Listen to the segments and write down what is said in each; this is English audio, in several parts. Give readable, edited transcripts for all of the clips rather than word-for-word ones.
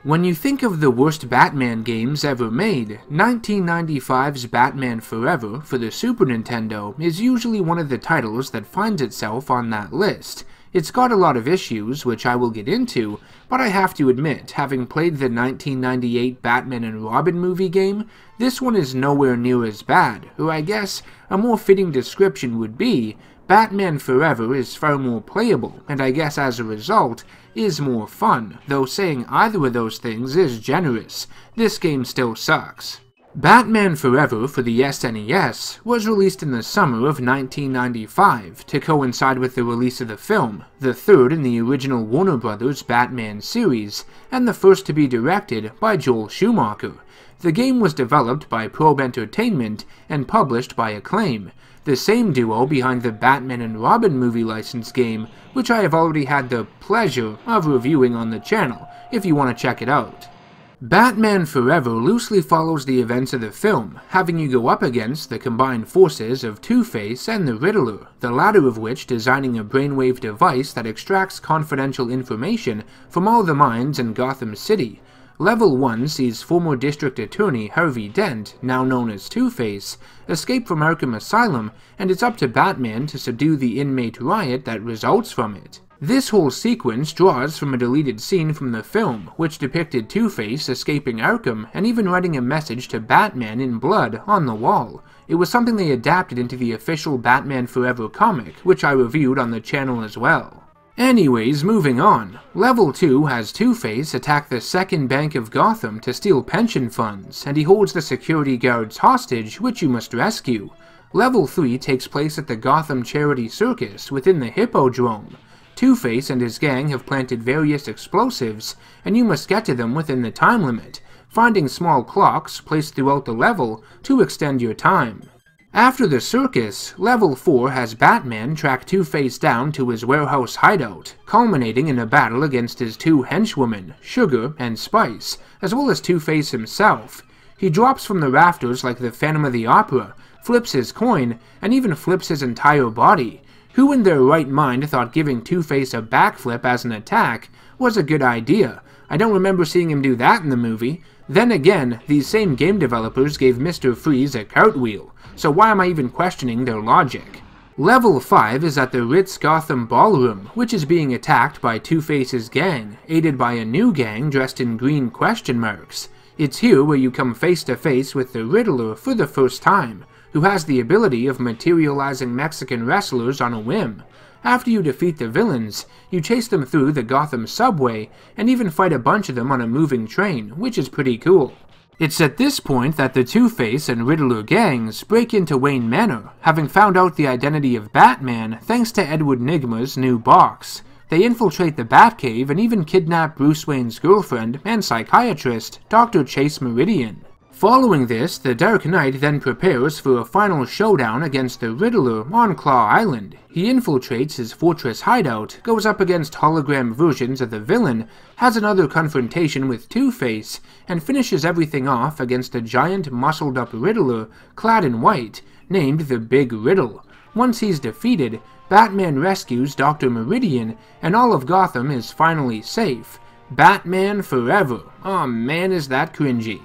When you think of the worst Batman games ever made, 1995's Batman Forever for the Super Nintendo is usually one of the titles that finds itself on that list. It's got a lot of issues, which I will get into, but I have to admit, having played the 1998 Batman and Robin movie game, this one is nowhere near as bad, or I guess a more fitting description would be, Batman Forever is far more playable, and I guess as a result, is more fun, though saying either of those things is generous. This game still sucks. Batman Forever for the SNES was released in the summer of 1995 to coincide with the release of the film, the third in the original Warner Bros. Batman series, and the first to be directed by Joel Schumacher. The game was developed by Probe Entertainment and published by Acclaim, the same duo behind the Batman and Robin movie license game, which I have already had the pleasure of reviewing on the channel, if you want to check it out. Batman Forever loosely follows the events of the film, having you go up against the combined forces of Two-Face and the Riddler, the latter of which designing a brainwave device that extracts confidential information from all the minds in Gotham City. Level 1 sees former District Attorney Harvey Dent, now known as Two-Face, escape from Arkham Asylum, and it's up to Batman to subdue the inmate riot that results from it. This whole sequence draws from a deleted scene from the film, which depicted Two-Face escaping Arkham and even writing a message to Batman in blood on the wall. It was something they adapted into the official Batman Forever comic, which I reviewed on the channel as well. Anyways, moving on. Level 2 has Two-Face attack the second bank of Gotham to steal pension funds, and he holds the security guards hostage, which you must rescue. Level 3 takes place at the Gotham Charity Circus within the Hippodrome. Two-Face and his gang have planted various explosives, and you must get to them within the time limit, finding small clocks placed throughout the level to extend your time. After the circus, Level 4 has Batman track Two-Face down to his warehouse hideout, culminating in a battle against his two henchwomen, Sugar and Spice, as well as Two-Face himself. He drops from the rafters like the Phantom of the Opera, flips his coin, and even flips his entire body. Who in their right mind thought giving Two-Face a backflip as an attack was a good idea? I don't remember seeing him do that in the movie. Then again, these same game developers gave Mr. Freeze a cartwheel, so why am I even questioning their logic? Level 5 is at the Ritz Gotham Ballroom, which is being attacked by Two-Face's gang, aided by a new gang dressed in green question marks. It's here where you come face to face with the Riddler for the first time, who has the ability of materializing Mexican wrestlers on a whim. After you defeat the villains, you chase them through the Gotham subway, and even fight a bunch of them on a moving train, which is pretty cool. It's at this point that the Two-Face and Riddler gangs break into Wayne Manor, having found out the identity of Batman thanks to Edward Nygma's new box. They infiltrate the Batcave and even kidnap Bruce Wayne's girlfriend and psychiatrist, Dr. Chase Meridian. Following this, the Dark Knight then prepares for a final showdown against the Riddler on Claw Island. He infiltrates his fortress hideout, goes up against hologram versions of the villain, has another confrontation with Two-Face, and finishes everything off against a giant muscled-up Riddler clad in white, named the Big Riddle. Once he's defeated, Batman rescues Dr. Meridian, and all of Gotham is finally safe. Batman Forever. Aw man, is that cringy.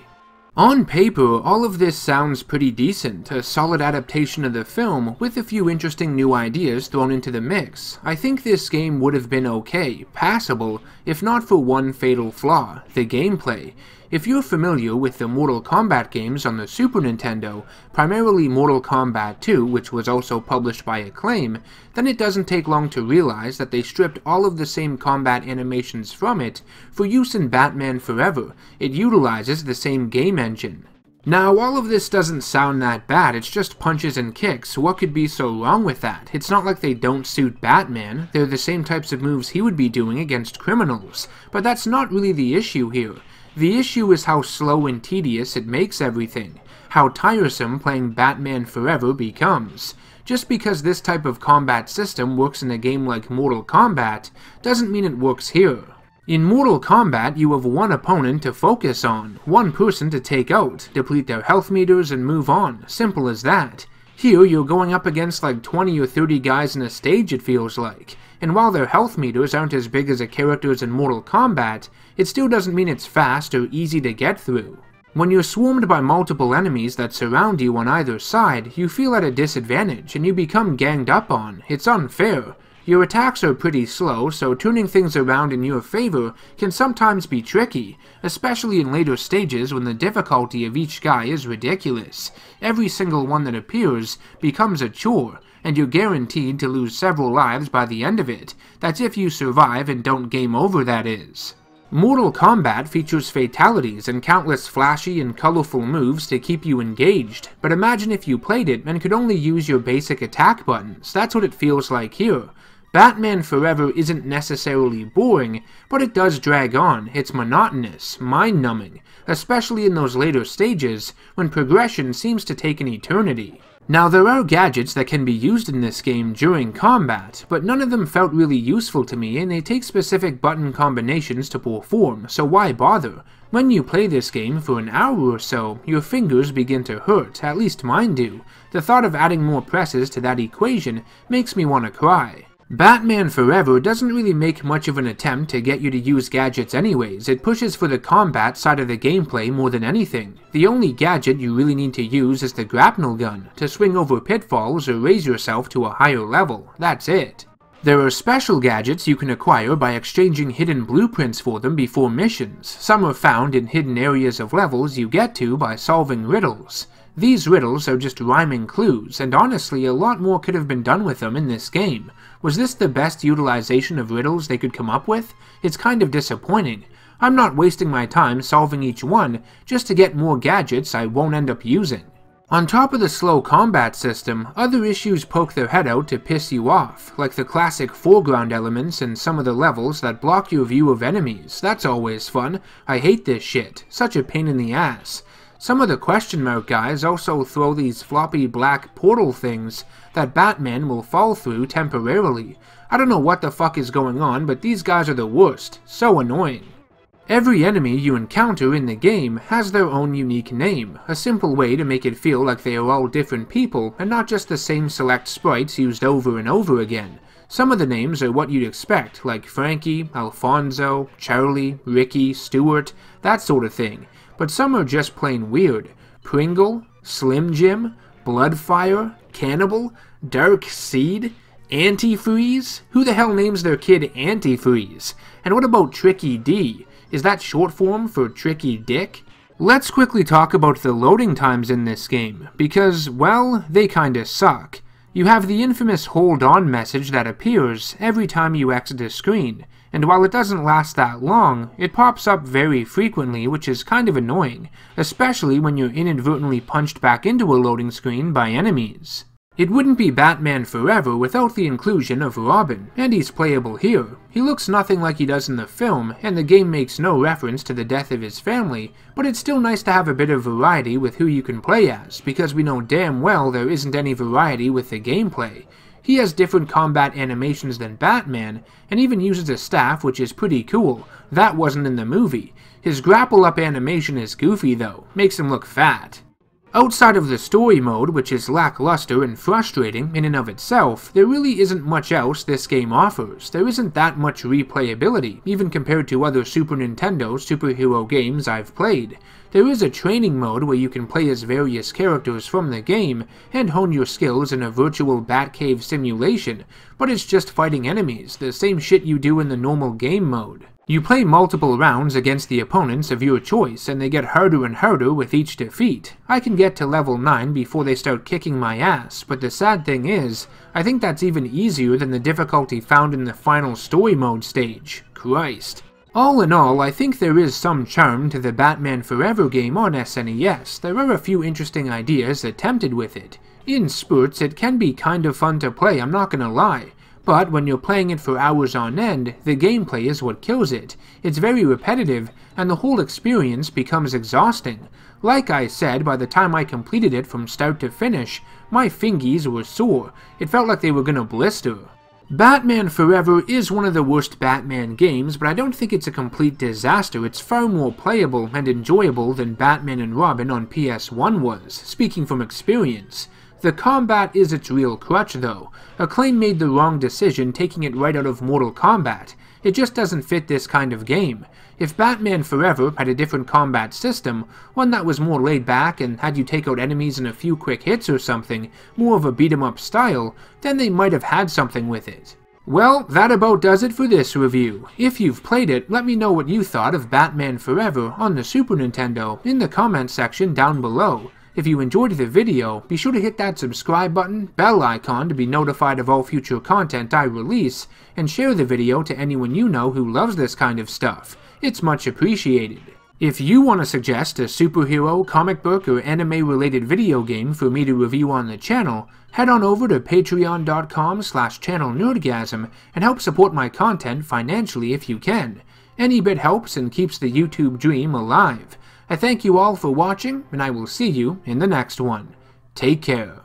On paper, all of this sounds pretty decent, a solid adaptation of the film with a few interesting new ideas thrown into the mix. I think this game would have been okay, passable, if not for one fatal flaw, the gameplay. If you're familiar with the Mortal Kombat games on the Super Nintendo, primarily Mortal Kombat 2, which was also published by Acclaim, then it doesn't take long to realize that they stripped all of the same combat animations from it for use in Batman Forever. It utilizes the same game engine. Now, all of this doesn't sound that bad, it's just punches and kicks. What could be so wrong with that? It's not like they don't suit Batman, they're the same types of moves he would be doing against criminals. But that's not really the issue here. The issue is how slow and tedious it makes everything, how tiresome playing Batman Forever becomes. Just because this type of combat system works in a game like Mortal Kombat, doesn't mean it works here. In Mortal Kombat, you have one opponent to focus on, one person to take out, deplete their health meters and move on, simple as that. Here, you're going up against like 20 or 30 guys in a stage, it feels like. And while their health meters aren't as big as a character's in Mortal Kombat, it still doesn't mean it's fast or easy to get through. When you're swarmed by multiple enemies that surround you on either side, you feel at a disadvantage and you become ganged up on. It's unfair. Your attacks are pretty slow, so turning things around in your favor can sometimes be tricky, especially in later stages when the difficulty of each guy is ridiculous. Every single one that appears becomes a chore, and you're guaranteed to lose several lives by the end of it. That's if you survive and don't game over, that is. Mortal Kombat features fatalities and countless flashy and colorful moves to keep you engaged, but imagine if you played it and could only use your basic attack buttons. That's what it feels like here. Batman Forever isn't necessarily boring, but it does drag on. It's monotonous, mind-numbing, especially in those later stages when progression seems to take an eternity. Now, there are gadgets that can be used in this game during combat, but none of them felt really useful to me, and they take specific button combinations to perform, so why bother? When you play this game for an hour or so, your fingers begin to hurt, at least mine do. The thought of adding more presses to that equation makes me want to cry. Batman Forever doesn't really make much of an attempt to get you to use gadgets anyways. It pushes for the combat side of the gameplay more than anything. The only gadget you really need to use is the grapnel gun, to swing over pitfalls or raise yourself to a higher level. That's it. There are special gadgets you can acquire by exchanging hidden blueprints for them before missions. Some are found in hidden areas of levels you get to by solving riddles. These riddles are just rhyming clues, and honestly a lot more could have been done with them in this game. Was this the best utilization of riddles they could come up with? It's kind of disappointing. I'm not wasting my time solving each one just to get more gadgets I won't end up using. On top of the slow combat system, other issues poke their head out to piss you off, like the classic foreground elements in some of the levels that block your view of enemies. That's always fun. I hate this shit. Such a pain in the ass. Some of the question mark guys also throw these floppy black portal things that Batman will fall through temporarily. I don't know what the fuck is going on, but these guys are the worst. So annoying. Every enemy you encounter in the game has their own unique name, a simple way to make it feel like they are all different people and not just the same select sprites used over and over again. Some of the names are what you'd expect, like Frankie, Alfonso, Charlie, Ricky, Stuart, that sort of thing. But some are just plain weird. Pringle, Slim Jim, Bloodfire, Cannibal, Dark Seed, Antifreeze? Who the hell names their kid Antifreeze? And what about Tricky D? Is that short form for Tricky Dick? Let's quickly talk about the loading times in this game, because, well, they kinda suck. You have the infamous hold on message that appears every time you exit a screen, and while it doesn't last that long, it pops up very frequently, which is kind of annoying, especially when you're inadvertently punched back into a loading screen by enemies. It wouldn't be Batman Forever without the inclusion of Robin, and he's playable here. He looks nothing like he does in the film, and the game makes no reference to the death of his family, but it's still nice to have a bit of variety with who you can play as, because we know damn well there isn't any variety with the gameplay. He has different combat animations than Batman, and even uses a staff, which is pretty cool. That wasn't in the movie. His grapple up animation is goofy though, makes him look fat. Outside of the story mode, which is lackluster and frustrating in and of itself, there really isn't much else this game offers. There isn't that much replayability, even compared to other Super Nintendo superhero games I've played. There is a training mode where you can play as various characters from the game and hone your skills in a virtual Batcave simulation, but it's just fighting enemies, the same shit you do in the normal game mode. You play multiple rounds against the opponents of your choice, and they get harder and harder with each defeat. I can get to level 9 before they start kicking my ass, but the sad thing is, I think that's even easier than the difficulty found in the final story mode stage. Christ. All in all, I think there is some charm to the Batman Forever game on SNES. There are a few interesting ideas attempted with it. In spurts, it can be kind of fun to play, I'm not gonna lie. But when you're playing it for hours on end, the gameplay is what kills it. It's very repetitive, and the whole experience becomes exhausting. Like I said, by the time I completed it from start to finish, my fingies were sore. It felt like they were gonna blister. Batman Forever is one of the worst Batman games, but I don't think it's a complete disaster. It's far more playable and enjoyable than Batman and Robin on PS1 was, speaking from experience. The combat is its real crutch though. Acclaim made the wrong decision taking it right out of Mortal Kombat. It just doesn't fit this kind of game. If Batman Forever had a different combat system, one that was more laid back and had you take out enemies in a few quick hits or something, more of a beat-em-up style, then they might have had something with it. Well, that about does it for this review. If you've played it, let me know what you thought of Batman Forever on the Super Nintendo in the comments section down below. If you enjoyed the video, be sure to hit that subscribe button, bell icon to be notified of all future content I release, and share the video to anyone you know who loves this kind of stuff. It's much appreciated. If you want to suggest a superhero, comic book, or anime-related video game for me to review on the channel, head on over to patreon.com/channelNerdGasm and help support my content financially if you can. Any bit helps and keeps the YouTube dream alive. I thank you all for watching, and I will see you in the next one. Take care.